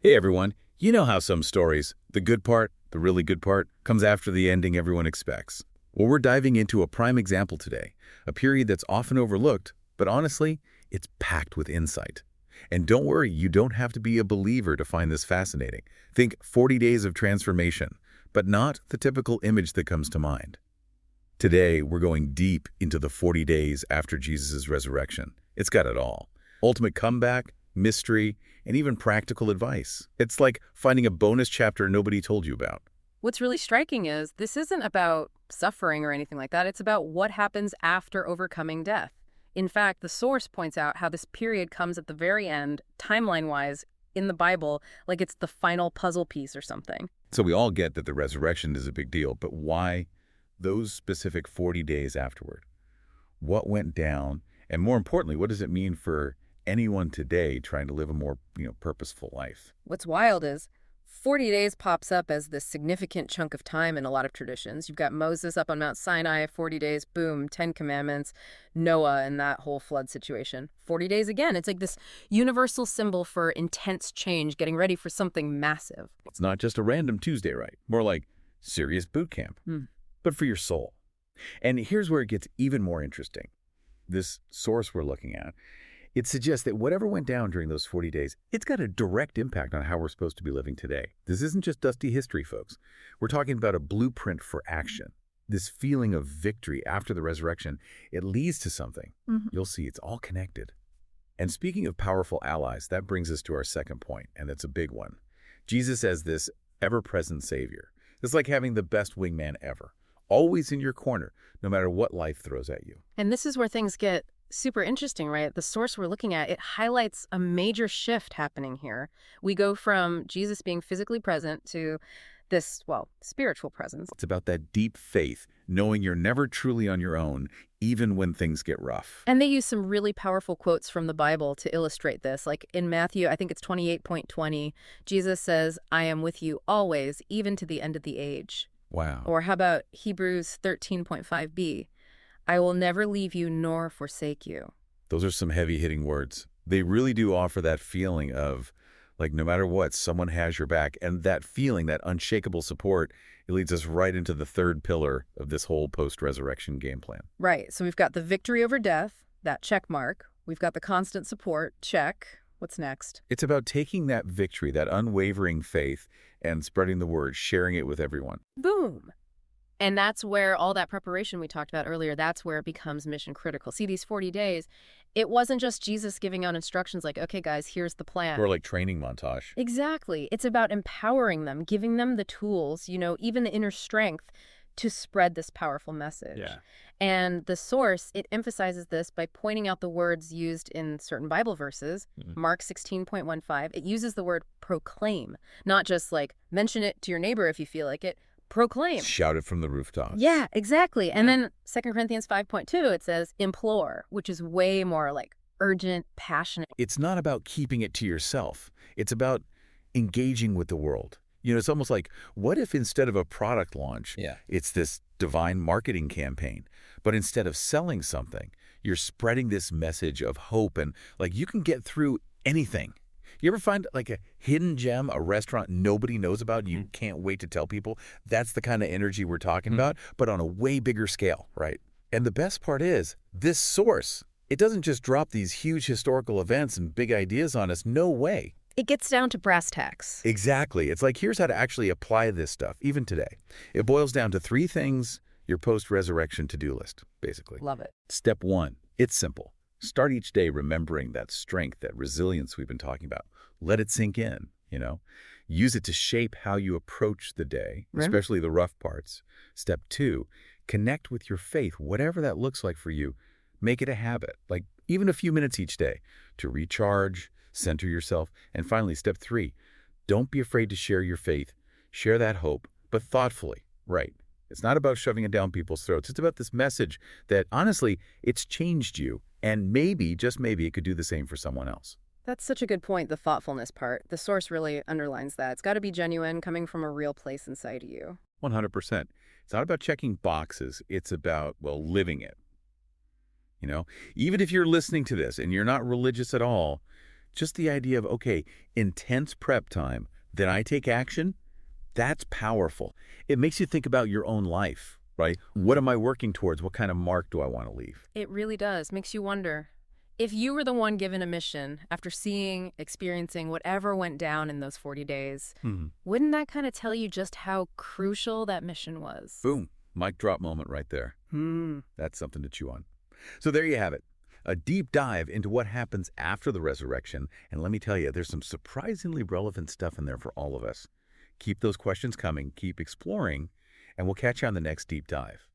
Hey everyone, you know how some stories, the good part, the really good part, comes after the ending everyone expects. Well, we're diving into a prime example today, a period that's often overlooked, but honestly, it's packed with insight. And don't worry, you don't have to be a believer to find this fascinating. Think 40 days of transformation, but not the typical image that comes to mind. Today, we're going deep into the 40 days after Jesus' resurrection. It's got it all. Ultimate comeback, mystery, and even practical advice. It's like finding a bonus chapter nobody told you about. What's really striking is this isn't about suffering or anything like that. It's about what happens after overcoming death. In fact, the source points out how this period comes at the very end, timeline-wise, in the Bible, like it's the final puzzle piece or something. So we all get that the resurrection is a big deal, but why those specific 40 days afterward? What went down? And more importantly, what does it mean for anyone today trying to live a more, purposeful life? What's wild is 40 days pops up as this significant chunk of time in a lot of traditions. You've got Moses up on Mount Sinai, 40 days, boom, 10 commandments, Noah and that whole flood situation. 40 days again, it's like this universal symbol for intense change, getting ready for something massive. It's not just a random Tuesday, right? More like serious boot camp, but for your soul. And here's where it gets even more interesting. This source we're looking at, it suggests that whatever went down during those 40 days, it's got a direct impact on how we're supposed to be living today. This isn't just dusty history, folks. We're talking about a blueprint for action. This feeling of victory after the resurrection, it leads to something. You'll see it's all connected. And speaking of powerful allies, that brings us to our second point, and it's a big one. Jesus as this ever-present Savior. It's like having the best wingman ever, always in your corner, no matter what life throws at you. And this is where things get super interesting, right? The source we're looking at, it highlights a major shift happening here. We go from Jesus being physically present to this, well, spiritual presence. It's about that deep faith, knowing you're never truly on your own, even when things get rough. And they use some really powerful quotes from the Bible to illustrate this. Like in Matthew, I think it's 28:20, Jesus says, "I am with you always, even to the end of the age." Wow. Or how about Hebrews 13:5b? "I will never leave you nor forsake you." Those are some heavy-hitting words. They really do offer that feeling of, like, no matter what, someone has your back. And that feeling, that unshakable support, it leads us right into the third pillar of this whole post-resurrection game plan. Right. So we've got the victory over death, that check mark. We've got the constant support, check. What's next? It's about taking that victory, that unwavering faith, and spreading the word, sharing it with everyone. Boom. And that's where all that preparation we talked about earlier, that's where it becomes mission critical. See, these 40 days, it wasn't just Jesus giving out instructions like, okay, guys, here's the plan. Or like training montage. Exactly. It's about empowering them, giving them the tools, even the inner strength to spread this powerful message. Yeah. And the source, it emphasizes this by pointing out the words used in certain Bible verses. Mark 16:15, it uses the word proclaim, not just like mention it to your neighbor if you feel like it. Proclaim. Shout it from the rooftops. Yeah, exactly. And then 2 Corinthians 5:2, it says implore, which is way more like urgent, passionate. It's not about keeping it to yourself. It's about engaging with the world. It's almost like, what if instead of a product launch, it's this divine marketing campaign, but instead of selling something, you're spreading this message of hope and like you can get through anything. You ever find like a hidden gem, a restaurant nobody knows about, and you can't wait to tell people? That's the kind of energy we're talking about, but on a way bigger scale, right? And the best part is, this source, it doesn't just drop these huge historical events and big ideas on us. No way. It gets down to brass tacks. Exactly. It's like, here's how to actually apply this stuff, even today. It boils down to 3 things, your post-resurrection to-do list, basically. Love it. Step 1, it's simple. Start each day remembering that strength, that resilience we've been talking about. Let it sink in, Use it to shape how you approach the day, especially the rough parts. Step 2, connect with your faith, whatever that looks like for you. Make it a habit, like even a few minutes each day, to recharge, center yourself. And finally, step 3, don't be afraid to share your faith. Share that hope, but thoughtfully, right? It's not about shoving it down people's throats. It's about this message that, honestly, it's changed you. And maybe, just maybe, it could do the same for someone else. That's such a good point, the thoughtfulness part. The source really underlines that. It's got to be genuine, coming from a real place inside of you. 100%. It's not about checking boxes. It's about, living it. Even if you're listening to this and you're not religious at all, Just the idea of, okay, intense prep time, then I take action, that's powerful. It makes you think about your own life, right? What am I working towards? What kind of mark do I want to leave? It really does. Makes you wonder. If you were the one given a mission after seeing, experiencing whatever went down in those 40 days, wouldn't that kind of tell you just how crucial that mission was? Boom. Mic drop moment right there. That's something to chew on. So there you have it. A deep dive into what happens after the resurrection. And let me tell you, there's some surprisingly relevant stuff in there for all of us. Keep those questions coming, keep exploring, and we'll catch you on the next deep dive.